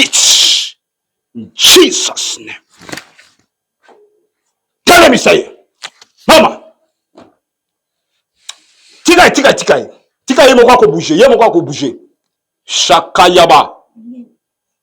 it. In Jesus' name. Tell him, say, Mama. Tika ye moko ko bouger. Shaka yaba.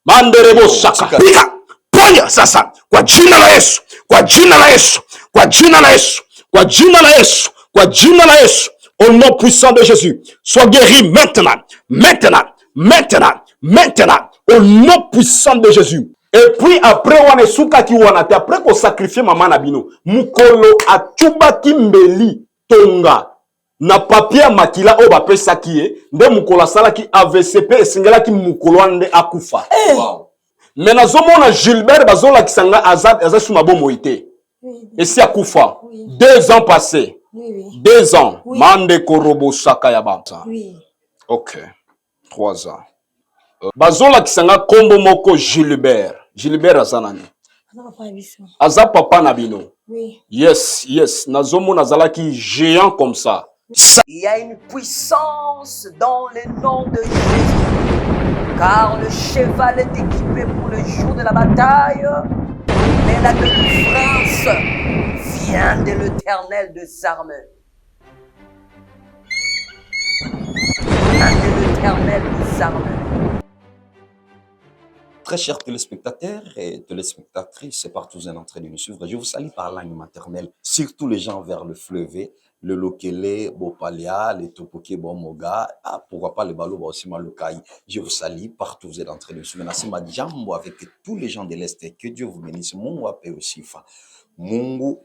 Manderebo saka. Pika. Ponya sasa. Kwa jina la Yesu. Kwa jina la Yesu. Kwa jina la Yesu. Kwa jina la Yesu. Kwa jina la Yesu. Au nom puissant de Jésus. Sois guéri maintenant. Maintenant. Maintenant. Maintenant. Au nom puissant de Jésus. Et puis après wana suka ki wana te après ko sacrifier maman na bino. Mukolo atuba kimbeli tonga. Na papier makila o ba pesa ki nde mukolo sala ki AVCP esingela ki mukolo ande akufa. Wow. Mais nazomona Gilbert bazola kisanga azat suma bomo ite. Et si akufa. 2 ans passés. Oui. 2 ans. Oui. Mande korobo saka ya banta. Oui. OK. 3 ans. Bazola kisanga kombo moko Gilbert. Gilbert azanani. Aza papa na bino. Oui. Yes, yes. Nazomo nazalaki géant comme ça. Il y a une puissance dans le nom de Jésus. Car le cheval est équipé pour le jour de la bataille. Mais la délivrance vient de l'Éternel des armées. Vient de l'Éternel des armées. Très chers téléspectateurs et téléspectatrices, c'est partout en train de nous suivre. Je vous salue par langue maternelle, surtout les gens vers le fleuve, le Lokele, Bopalia, les Topoke, Bomoga, pourquoi pas les Balo, aussi Malukai. Je vous salue partout, vous êtes en train de nous suivre. C'est ma jambe avec tous les gens de l'Est. Que Dieu vous bénisse. Mungu ape aussi fa. Mungu,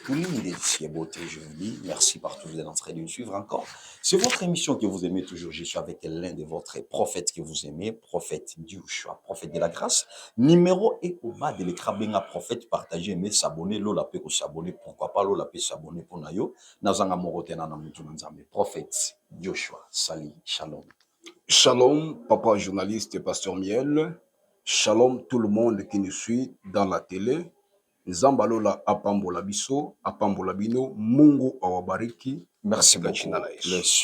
je vous dis merci partout, vous êtes en train de nous suivre encore. C'est votre émission que vous aimez toujours. Je suis avec l'un de votre prophètes que vous aimez, prophète Joshua, prophète de la grâce. Numéro est au bas de l'écran, benga prophète, partagez, mais s'abonner, l'ola peut s'abonner, pourquoi pas l'ola peut s'abonner pour nayo. Nazanga morotena na mutu nzambe. Prophète Joshua, salut, shalom. Shalom, papa journaliste et pasteur Miel. Shalom tout le monde qui nous suit dans la télé. Zambalola apambola biso, apambola bino, Mungu awabariki. Merci beaucoup.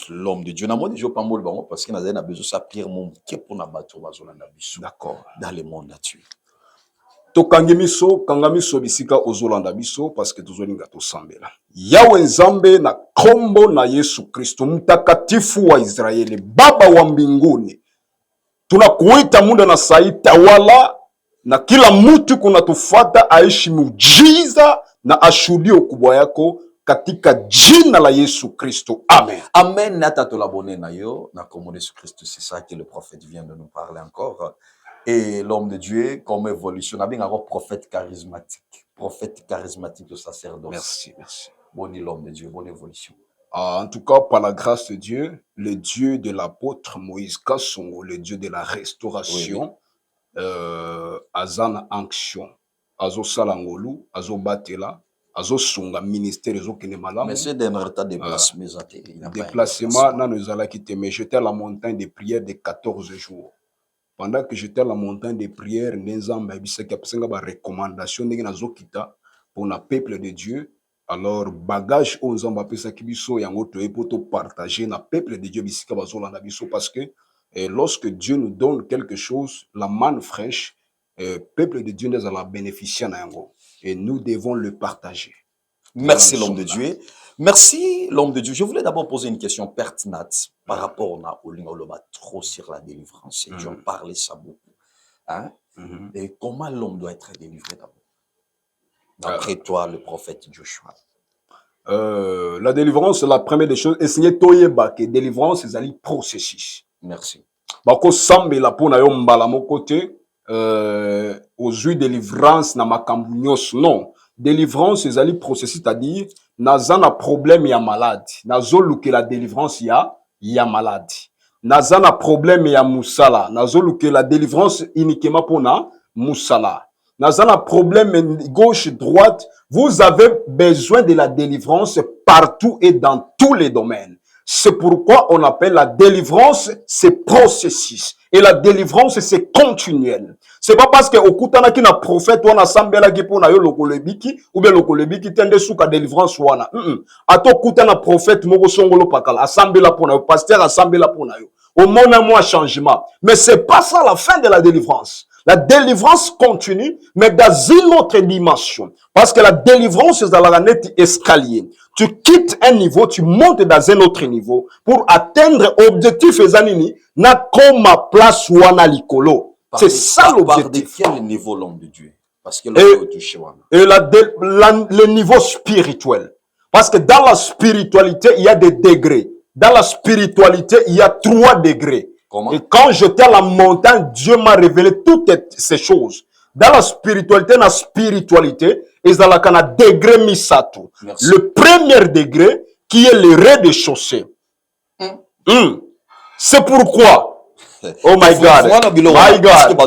L'homme de Dieu. Namoni je pambol bango parce que nous avons besoin de s'appuyer mon qui pour na bato bazolanda biso. D'accord. Dans le monde là-dessus. To kangamiso bisika ozolanda biso parce que tozolinga to sambela. Yawe nzambe na kombo na Yesu Kristo mtakatifu wa Israeli, baba wa mbinguni. Tunakuita muda na saita wala na kila mtu kuna tufata aishi muujiza na ashuhudie ukubwa yako katika jina la Yesu Kristo. Amen. Amen. Nata to l'abonné na yo na comme Jésus Christ, c'est ça que le prophète vient de nous parler encore. Et l'homme de Dieu comme évolution, a bien encore prophète charismatique de sacerdoce. Merci, merci. Bon l'homme de Dieu, bonne évolution. En tout cas, par la grâce de Dieu, le Dieu de l'apôtre Moïse Kassongo, le Dieu de la restauration. Oui. Azana action azo salangolu azo batela azo sunga ministère ezo kene malamu. Mais c'est d'un retard déplacement na nous allons quitter, mais j'étais à la montagne de prière de 14 jours. Pendant que j'étais à la montagne de prière, nenzamba bisaki apesenga ba recommandation ndenge nazo kita pour na peuple de Dieu. Alors bagage onzamba pesaki biso yango to epoto partager na peuple de Dieu bisika bazolanda biso parce que et lorsque Dieu nous donne quelque chose, la manne fraîche, peuple de Dieu nous allons bénéficier d'ango et nous devons le partager. Merci l'homme de Dieu. Merci l'homme de Dieu. Je voulais d'abord poser une question pertinente par rapport au Lingoloba trop sur la délivrance. Et tu en parlais ça beaucoup. Hein? Et comment l'homme doit être délivré d'abord? D'après toi, le prophète Joshua. La délivrance, c'est la première des choses. Et signé Toyeba que délivrance, c'est un processus. Merci. Bako sambe la pona yo mbala moko te aujourd'hui délivrance na makambu nyos non délivrance ezali processus c'est-à-dire naza na problème ya malade nazo luke la délivrance ya malade naza na problème ya musala nazo luke la délivrance uniquement pona musala naza na problème gauche droite vous avez besoin de la délivrance partout et dans tous les domaines. C'est pourquoi on appelle la délivrance, c'est processus. Et la délivrance, c'est continuel. C'est pas parce que au kutana ki na prophète wana sambela ki pona yo lokolebiki ou bien lokolebiki tende suka délivrance wana. Ato kutana prophète moko songolo pakala asambela pona yo pasteur asambela pona yo. au monde à moi changement. Mais c'est pas ça la fin de la délivrance. La délivrance continue, mais dans une autre dimension. Parce que la délivrance est dans la net escalier. Tu quittes un niveau, tu montes dans un autre niveau pour atteindre l'objectif Zanini, na comme ma place ou na likolo. C'est ça l'objectif. Par quel niveau l'homme de Dieu? Parce que l'homme touché. Et le niveau spirituel. Parce que dans la spiritualité, il y a des degrés. Dans la spiritualité, il y a 3 degrés. Comment? Et quand j'étais à la montagne, Dieu m'a révélé toutes ces choses. Dans la spiritualité, ils ont un degré misato. Le premier degré, qui est le rez-de-chaussée. C'est pourquoi. Oh my God. My God.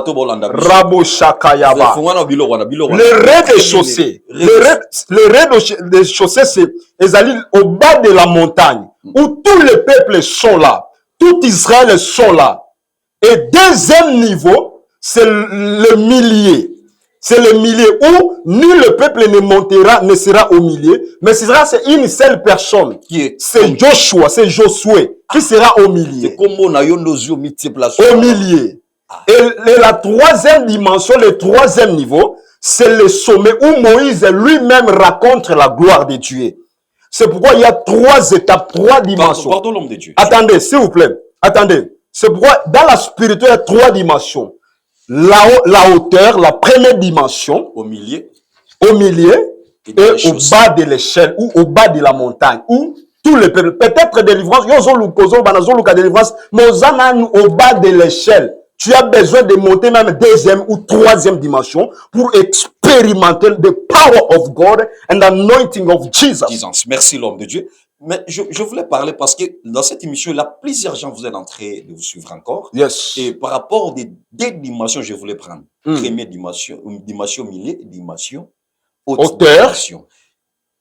Rabo Shakayaba. Le rez-de-chaussée. Le rez-de-chaussée, c'est au bas de la montagne, où tous les peuples sont là. Tout Israël sont là. Et deuxième niveau, c'est le milieu. C'est le milieu où nul peuple ne montera, ne sera au milieu, mais c'est une seule personne. C'est Joshua, c'est Josué qui sera au milieu. Au milieu. Et la troisième dimension, le troisième niveau, c'est le sommet où Moïse lui-même raconte la gloire de Dieu. C'est pourquoi il y a 3 étapes, 3 dimensions. Pardon, l'homme de Dieu. Attendez, s'il vous plaît. Attendez. C'est pourquoi dans la spiritualité, il y a 3 dimensions. La hauteur, la première dimension. Au milieu. Et au bas de l'échelle ou au bas de la montagne. Où tous les peuples, peut-être délivrance, mais au bas de l'échelle. Tu as besoin de monter même 2e ou 3e dimension pour expérimenter the power of God and the anointing of Jesus. Merci l'homme de Dieu. Mais je voulais parler parce que dans cette émission, là, plusieurs gens vous êtes en train de vous suivre encore. Yes. Et par rapport aux 2 dimensions, je voulais prendre. Première dimension, dimension milieu, dimension hauteur.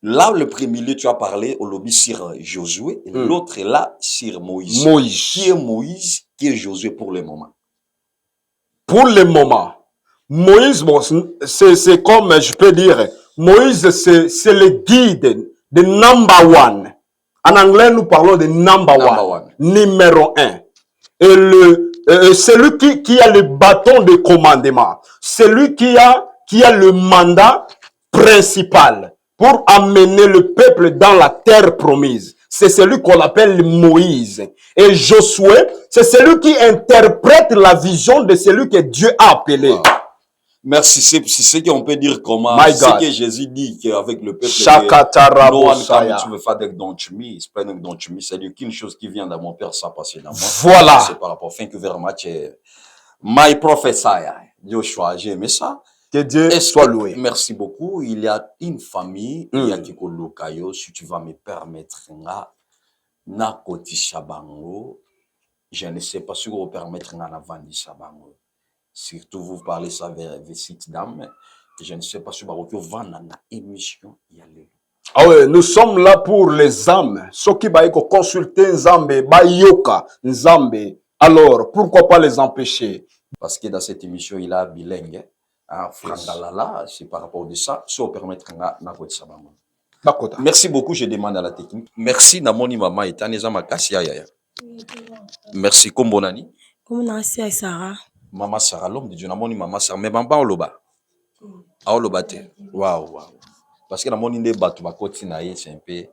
Là, le premier lieu, tu as parlé au lobby sur Josué. Et l'autre est là sur Moïse. Qui est Moïse, qui est Josué pour le moment? Pour le moment, Moïse, bon, c'est comme je peux dire, Moïse, c'est le guide, the number 1. En anglais, nous parlons de number one. Numéro 1. Et celui qui a le bâton de commandement, celui qui a le mandat principal pour amener le peuple dans la terre promise. C'est celui qu'on appelle Moïse. Et Josué, c'est celui qui interprète la vision de celui que Dieu a appelé. Wow. Merci. C'est ce qu'on peut dire comment. Ce que Jésus dit qu'avec le peuple, c'est qu'une chose qui vient dans mon Père, ça passe dans moi. Voilà. C'est par rapport. Thank you very much. My prophesy. Joshua, j'ai aimé ça. Que Dieu soit loué. Merci beaucoup. Il y a une famille, il y a Kiko Lokayo, si tu vas me permettre, na koti Shabango, je ne sais pas si vous permettre na vendre Shabango. Surtout, vous parlez ça vers cette dame, je ne sais pas si vous vendre na émission. Ah ouais, nous sommes là pour les âmes. Ceux qui vont consulter Nzambe, Bayoka, Nzambe. Alors, pourquoi pas les empêcher? Parce que dans cette émission, il a bilingue. Frangalala, c'est par rapport à ça, si on permet merci beaucoup, je demande à la technique. Merci, Namoni Mama et Taneza Makassia. Merci, Kombonani. Comment Sarah? Maman Sarah, l'homme de Dieu, Namoni Mama Sarah, mais Bamba Oloba. Oloba te. Waouh. Parce que Namoni de Batu Bakotinaye, c'est un peu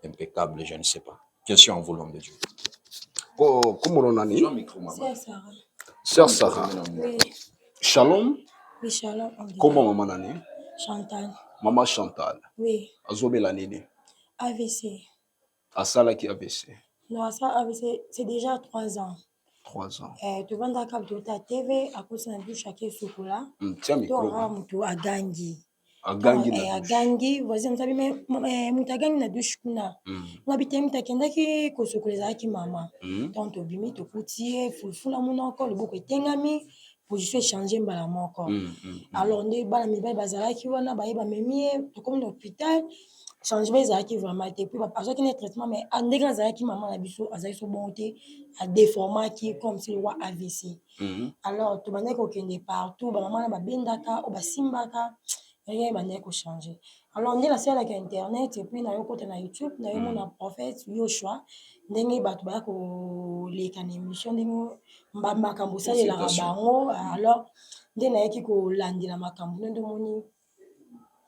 impeccable, je ne sais pas. Question en vous, l'homme de Dieu. Comment on a dit? Sœur Sarah. Oui. Shalom. Oui, shalom. Comment maman nani? Chantal. Maman Chantal. Oui. Azobela nini? AVC. Asala qui AVC? Non, ça AVC, c'est déjà 3 ans. 3 ans. Tu vas dans la TV, à cause de chaque chocolat. Tiens, micro. Tu as gagné. Agangi voisin mtabi me mutagangi na douche kuna ngabite mtakendaki kosokolezaki mama donc tobimi tokutie fulfula monoko loboko etengami position changer mbala moko alors nde bana mibali bazalaki wana bayeba memie tokomi na hôpital changement ezalaki vraiment te puis azwaki na traitement mais ndenge azalaki mama na biso azalaki so bon te adéformaki comme si wa AVC alors tobandaki kokende partout bamama na babendaka o basimbaka rien m'a changer. Alors on dit la seule avec internet et puis na yo côté na YouTube na yo mon prophète Yoshua ndenge batu ba ko les kan émission ndenge makambo ça de la bango alors ndenge na yaki ko landila makambo ndo moni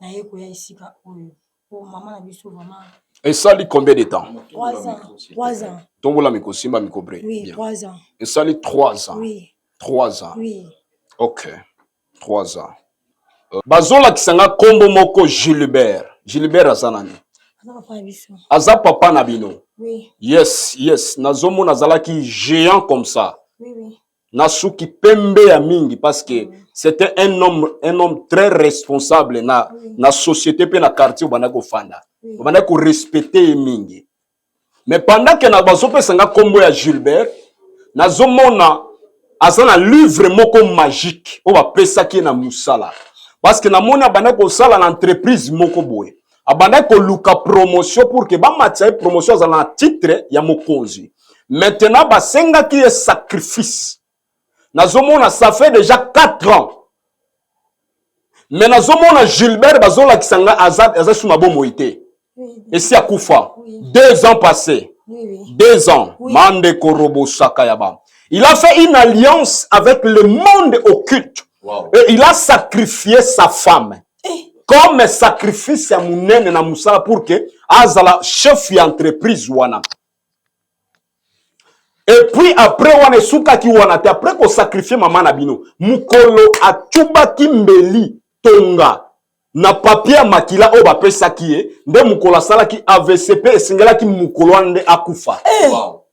na yeko ya isika oyo pour maman na biso vraiment. Et ça lit combien de temps? 3 ans. 3 ans. Donc voilà miko simba miko bre. Oui, 3 ans. Et ça lit 3 ans. Oui. 3 ans. Oui. OK. 3 ans. Bazola kisanga kombo moko Gilbert. Gilbert azanani. Aza papa na bino. Oui. Yes, yes. Nazomo nazalaki géant comme ça. Oui, oui. Nasuki pembe ya mingi parce que c'était un homme très responsable na société pe na quartier bana ko fanda. Bana ko respecter mingi. Mais pendant que na bazope sanga kombo ya Gilbert, nazomona azana livre moko magique o ba pesa ki na musala. Parce que namona bana ko sala na entreprise moko boye. Abanda ko luka promotion pour que ba matya promotion za na titre ya mokonzi. Maintenant ba senga ki est sacrifice. Nazomona ça fait déjà 4 ans. Mais nazomona Gilbert bazola kisanga aza suma bomoité. Et si akufa 2 ans passés. 2 ans. Mande korobo sakayaba. Il a fait une alliance avec le monde occulte. Wow. Et il a sacrifié sa femme. Comme sacrifice à munene na musala pour que azala chef d'entreprise wana. Et puis après wana suka ki wana te après ko sacrifier maman na bino mukolo atuba kimbeli tonga na papier makila o ba pesa ki e nde mukolo sala ki AVCP esingela ki mukolo ande akufa. Wow.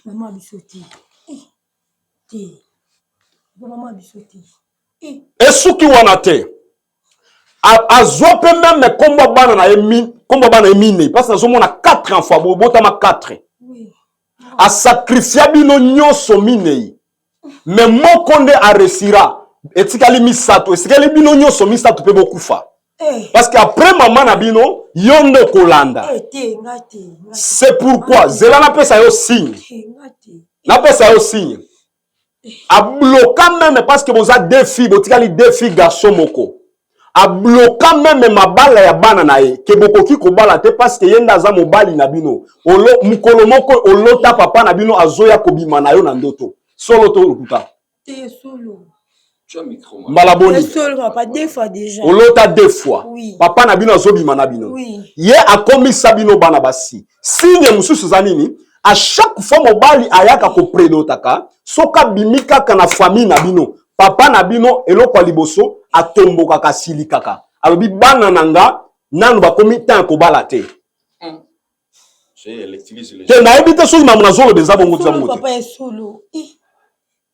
Maman bisoti. Maman bisoti. Et suki wana te azope même kombo bana na emine parce que nazomona 4 enfants botama 4. A sacrifier bino nyonso minei. Mais mokonde a resira etikali misato etikali bino nyonso misato pe bokufa. Parce que après maman na bino yonde kolanda. C'est pourquoi zela na pesa yo signe. Na pesa yo signe. A bloquer même parce que vous avez 2 filles, botikali 2 filles garçon moko. A bloquer même mabala ya bana na ye ke bokoki ko bala te parce que yenda za mobali na bino. Olo mukolo moko olota papa na bino azoya ko bima na yo na ndoto. Solo to lukuta. Te solo. Tu as micro. Malaboni. Solo papa 2 fois déjà. Olota 2 fois. Oui. Papa na bino azo bima na bino. Oui. Ye akomi sabino bana basi. Signe mususu zanini à chaque fois mobali ayaka ko prénotaka soka bimika kana famille na bino. Papa na bino eloko liboso atomboka kasili kaka. Alobi bana nanga nanu bakomi tan ko balate. J'ai électrifié les. Te na ebite so mamu na zolo beza bongo za moto. Papa est solo.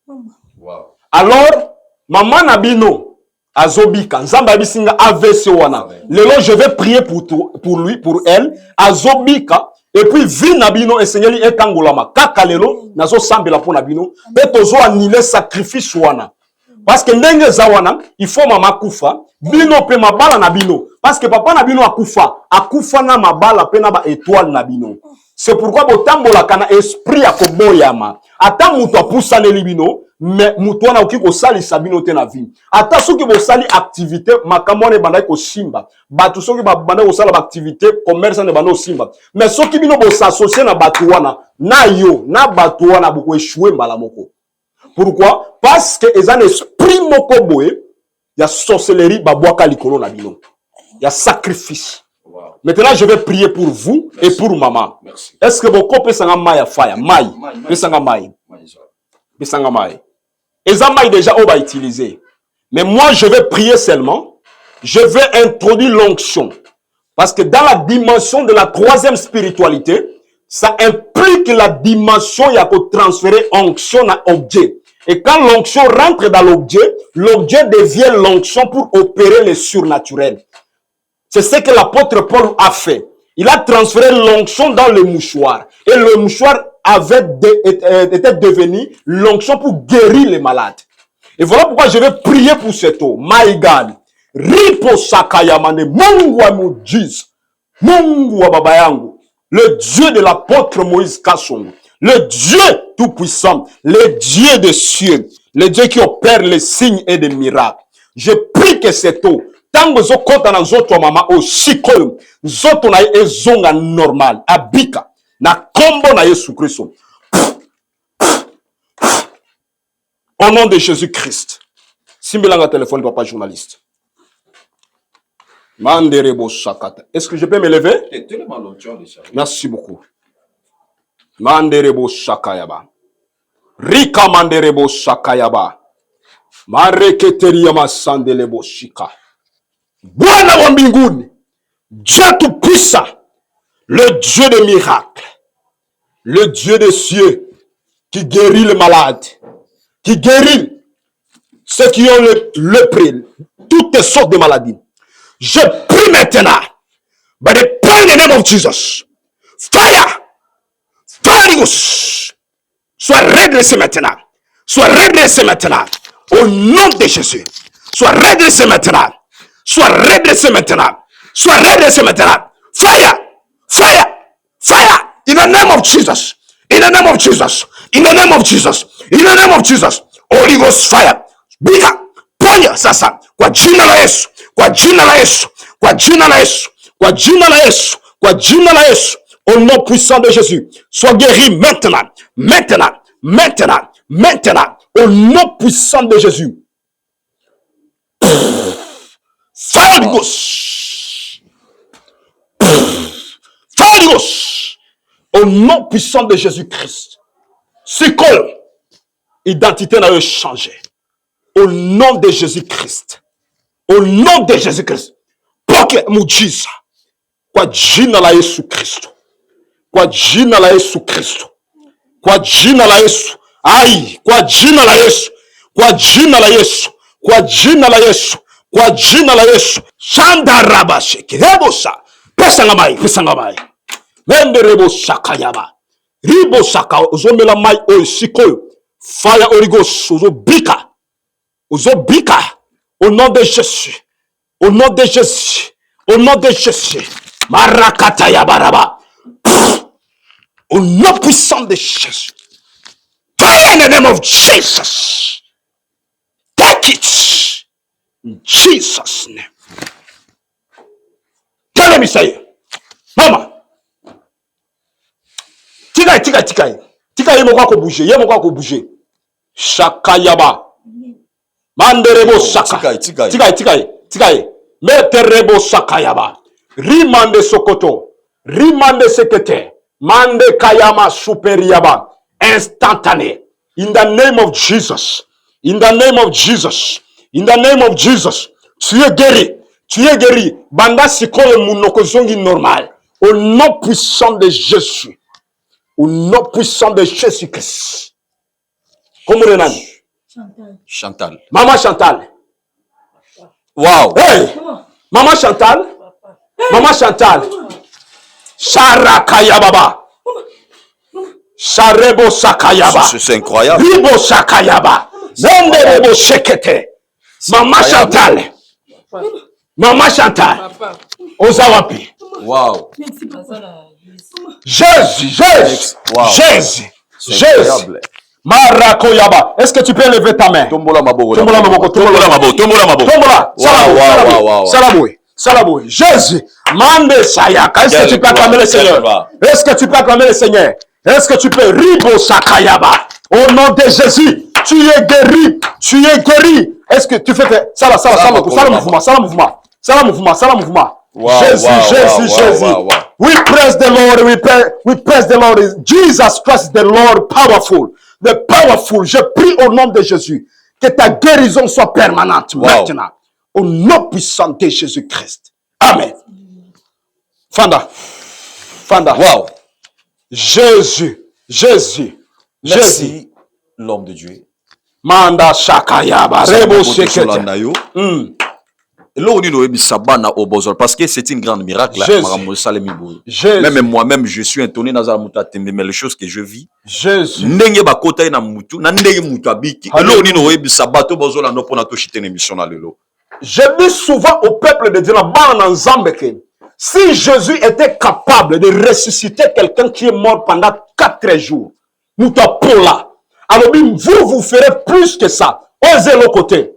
Wow. Alors maman na bino azobika nzamba bisinga AVC wana. Lelo je vais prier pour lui pour elle azobika. Et puis vie na bino esengeli etangolama kaka lelo nazo sambela pona bino pe tozo annuler sacrifice wana. Parce que ndenge za wana il faut mama kufa bino pe mabala na bino parce que papa na bino akufa na mabala pe na ba étoile na bino. C'est pourquoi botambola kana esprit ya koboyama ata muto apusa neli bino mais muto wana oki ko sali sabino te na vie ata soki bo sali activité makamone banda ko simba batu soki ba banda ko sala activité commerce ne banda simba mais soki bino bo s'associer na batu wana na yo na batu wana boko échouer mbala moko. Pourquoi? Parce que ezan esprit moko boye ya sorcellerie babwaka likolo na bino ya sacrifice. Wow. Maintenant je vais prier pour vous. Merci. Et pour maman. Merci. Est-ce que vous pouvez sanga maya fire mai pesanga mai pesanga mai eza mai déjà on va utiliser mais moi je vais prier seulement je vais introduire l'onction parce que dans la dimension de la 3e spiritualité ça implique la dimension il y a que transférer onction à objet et quand l'onction rentre dans l'objet devient l'onction pour opérer le surnaturel. C'est ce que l'apôtre Paul a fait. Il a transféré l'onction dans le mouchoir. Et le mouchoir était devenu l'onction pour guérir les malades. Et voilà pourquoi je vais prier pour cette eau. My God. Ripo sakayamane. Mungu wa mujiz. Mungu wa baba yangu. Le Dieu de l'apôtre Moïse Kassongo. Le Dieu tout-puissant. Le Dieu des cieux. Le Dieu qui opère les signes et des miracles. Je prie que cette eau, tant que vous comptez dans votre maman au sikoyo, zoto na ezonga normal, abika, na combo na Yesu Christo. Au nom de Jésus-Christ. Simbilanga téléphone, papa journaliste. Manderebo Sakata. Est-ce que je peux me lever? Merci beaucoup. Manderebo Sakayaba. Rika Manderebo Sakayaba. Mareketeriama Sandelebo Shika. Bwana wa mbinguni, Dieu tout-puissant, le Dieu des miracles, le Dieu des cieux, qui guérit les malades, qui guérit ceux qui ont le prix, toutes sortes de maladies. Je prie maintenant, by the power in the name of Jesus, fire, soit redressé maintenant, soit redressé maintenant, au nom de Jésus, soit redressé maintenant, soit redressé maintenant, soit redressé maintenant, fire, fire, fire, in the name of Jesus, in the name of Jesus, in the name of Jesus, in the name of Jesus, Holy Ghost fire, bika, ponya sasa, kwa jina la Yesu, kwa jina la Yesu, kwa jina la Yesu, kwa jina la Yesu, kwa jina la Yesu, au nom puissant de Jésus, sois guéri maintenant, maintenant, maintenant, maintenant, au nom puissant de Jésus. Fire the Ghost. Fire the Ghost. Au nom puissant de Jésus-Christ. C'est quoi? Identité n'a changé. Au nom de Jésus-Christ. Au nom de Jésus-Christ. Poke muujiza. Kwa jina la Yesu Kristo. Kwa jina la Yesu Kristo. Kwa jina la Yesu. Ai, kwa jina la Yesu. Kwa jina la Yesu. Kwa jina la Yesu. Kwa jina la Yesu. Shanda rabashe. Kirebosa. Pesa ngamai. Pesa ngamai. Mende rebo sakayaba. Ribo saka. Ozomela mai oisikoyo. Fire Holy Ghost. Ozobika. Ozobika. Au nom de Jésus. Au nom de Jésus. Au nom de Jésus. Marakata yabaraba. Au nom puissant de Jésus. Fire in the name of Jesus. Take it. In Jesus' name. Tell me say. Mama. Tika yemo kwa bouger. Yemo kwa bouger. Shaka yaba. Manderebo saka. Tikai. Meterebo saka yaba. Rimande sokoto. Rimande sekete. Mande kayama superiaba. Instantané. In the name of Jesus. In the name of Jesus. In the name of Jesus. Tu es guéri. Tu es guéri. Banda sikoye munoko zongi normal. Au nom puissant de Jésus. Au nom puissant de Jésus-Christ. Comment le nom? Chantal. Maman Chantal. Wow. Hey! Maman Chantal. Maman Chantal. Sharakayababa. Sharebo Sakayaba. C'est incroyable. Ribo Sakayaba. Nenderebo Sekete. Maman Chantal. Maman Chantal. Ozawapi. Wow. Jésus. Wow. Jésus. C'est incroyable. Marakoyaba. Est-ce que tu peux lever ta main? Tombola maboko. Tombola maboko. Tombola maboko. Tombola. Salaboui. Jésus. Mande Sayaka. Est-ce que tu peux acclamer le Seigneur? Est-ce que tu peux acclamer le Seigneur? Est-ce que tu peux? Ribo Sakayaba. Au nom de Jésus. Tu es guéri. Tu es guéri. Est-ce que tu fais ça mouvement. Wow, Jésus. wow. We praise the Lord. We praise the Lord. Jesus Christ, the Lord, powerful. The powerful. Je prie au nom de Jésus que ta guérison soit permanente maintenant. Au nom puissant de Jésus-Christ. Amen. Fanda. Wow. Jésus. Merci, l'homme de Dieu. Manda Shakayaba. Rebo Sekete. Parce que c'est une grande miracle. Même moi-même, je suis étonné mais les choses que je vis. Jésus. Je dis souvent au peuple de Dieu, si Jésus était capable de ressusciter quelqu'un qui est mort pendant 4 jours, alors vous ferez plus que ça. Osez le côté.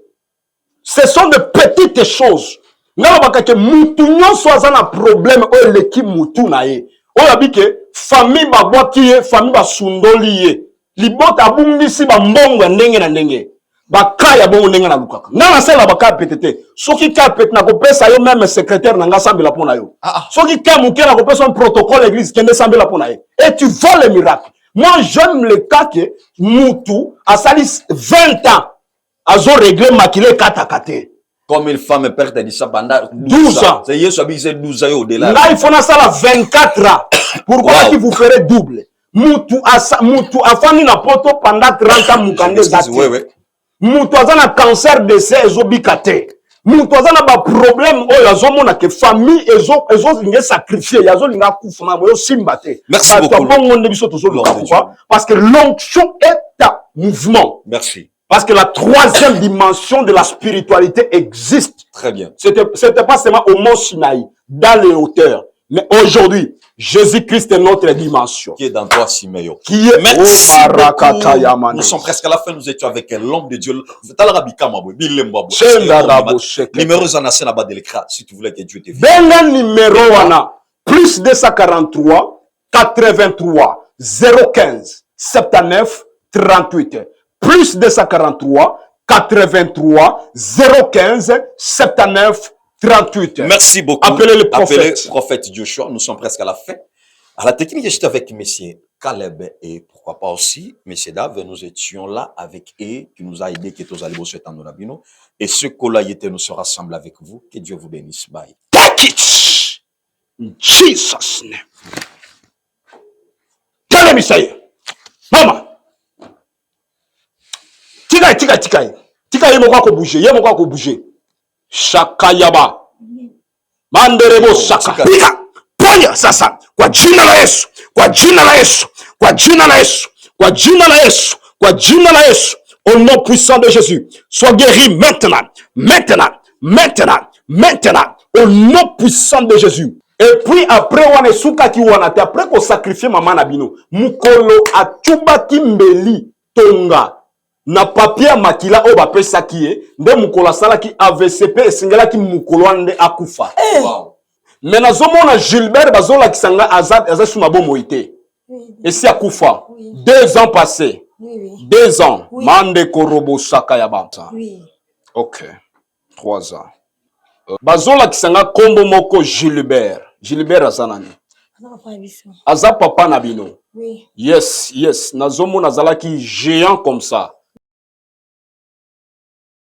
Ce sont de petites choses. Nga baka ke mutu nyonso aza na problème o leki mutu na ye. O yabi ke famille babwaki ye, famille basundoli ye. Libota bungisi ba mbongo ndenge na ndenge. Bakaya bongo ndenge na lukaka. Nga na sala baka petete. Soki ka pete na kopesa yo même secrétaire na nga sambela pona yo. Soki ka muke na kopesa un protocole église kende sambela pona ye. Et tu vois les miracles. Moi j'aime le cas que mutu a sali 20 ans. Azo régler makile katakate. Comme une femme perte dit ça pendant 12 ans. C'est Yesu abise 12 ans au-delà. Là, il faut na sala 24 ans. Pourquoi qui vous ferez double? Mutu a fani na poto pendant 30 ans mukande zati. Mutu aza na cancer de sein ezobikate. Mutu aza na ba problème oyo azomona ke famille ezo linga sacrifier, yazo linga kufa na boyo simbate. Merci beaucoup. Pourquoi? Parce que l'onction est un mouvement. Merci. Parce que la troisième dimension de la spiritualité existe. Très bien. C'était pas seulement au mont Sinaï, dans les hauteurs. Mais aujourd'hui, Jésus-Christ est notre dimension. Qui est dans toi, Siméon. Qui est Merci beaucoup. Nous sommes presque à la fin. Nous étions avec l'homme de Dieu. Numéro Zanacé là-bas de l'écran. Si tu voulais que Dieu te vienne. Benga numéro wana. Plus 243 83 015 79 38. Plus 243 83 015 79 38. Merci beaucoup. Appelez le prophète. Appelez le prophète Joshua. Nous sommes presque à la fin. À la technique, j'étais avec messieurs Caleb et pourquoi pas aussi messieurs Dave. Nous étions là avec eux qui nous a aidé, qui est aux alibos ce temps de l'abino. Et ce qu'on-là était, nous se rassemble avec vous. Que Dieu vous bénisse. Bye. Take it in Jesus' name. Tell me say, Mama. Tika ye moko ko bouger. Shaka yaba. Manderebo saka. Pika. Ponya sasa. Kwa jina la Yesu. Kwa jina la Yesu. Kwa jina la Yesu. Kwa jina la Yesu. Kwa jina la Yesu. Au nom puissant de Jésus. Sois guéri maintenant. Maintenant. Maintenant. Maintenant. Au nom puissant de Jésus. Et puis après wana suka ki wana te après ko sacrifier maman na bino. Mukolo atuba kimbeli tonga. Na papier makila o ba pesa ki nde mukolo sala ki AVCP esingela ki mukolo ande akufa. Wow. Mais nazomona Gilbert bazola kisanga azat suma bomo ite. Et si akufa. 2 ans passés. 2 ans. Mande korobo saka ya banta. Oui. OK. 3 ans. Bazola kisanga kombo moko Gilbert. Gilbert azanani. Aza papa na bino. Oui. Yes. Nazomona zala ki géant comme ça.